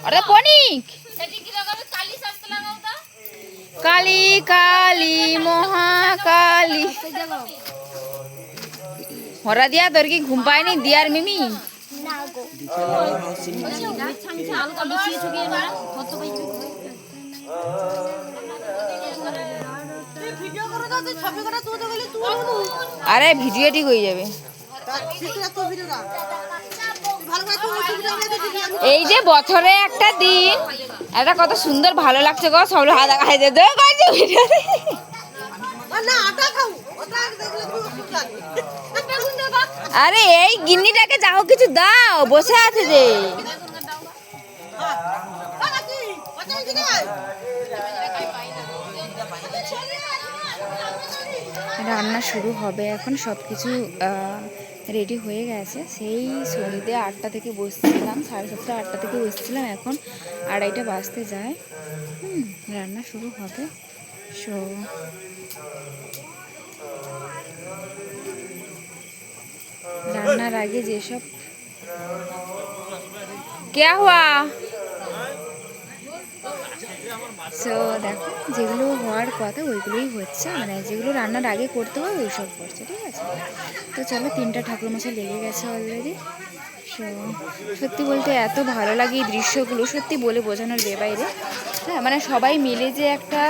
আরে পনিক কালী কালী মহাকালী হরা দিয়া তোর কি ঘুম পায়নি দিয়ার মিমি আরে ভিডিও ঠিক হয়ে যাবে এই যে বছরে একটা দিন এটা কত সুন্দর ভালো লাগছে গো সব হাত খাইতে দে ভিডিও আরে এই গিন্নিটাকে যাও কিছু দাও বসে আছে যে রান্না শুরু হবে এখন সবকিছু রেডি হয়ে গেছে সেই সন্ধ্যে 8টা থেকে বসছিলাম 7:30 8টা থেকে বসছিলাম এখন 2:30 বাজতে যায় রান্না শুরু হবে সো রান্নার আগে যেসব क्या हुआ সো দেখো যেগুলো হওয়ার কথা ওইগুলোই হচ্ছে মানে যেগুলো রান্নার আগে করতে হয় ওইসব করছে ঠিক আছে তো চলো 3টা ঠাকুরমশাই লেগে গেছে অলরেডি সো সত্যি বলতে এত ভালো লাগে এই দৃশ্যগুলো সত্যি বলে বোঝানোর বাইরে হ্যাঁ মানে সবাই মিলে যে একটা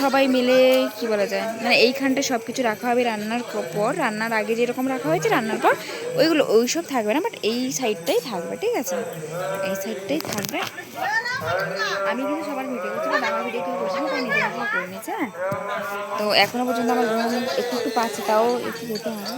সবাই মিলে কি বলা যায় মানে এইখানটা সব কিছু রাখা হবে রান্নার পর রান্নার আগে যেরকম রাখা হয়েছে রান্নার পর ওইগুলো ওইসব থাকবে না বাট এই সাইডটাই থাকবে ঠিক আছে এই সাইডটাই থাকবে আমি কিন্তু সবার ভিডিও করছি বাট আমার ভিডিও কেউ করছি না তাই নিজে নিজে করে নিয়েছে হ্যাঁ তো এখনও পর্যন্ত আমার একটু একটু পাচ্ছে তাও একটু যেতে হবে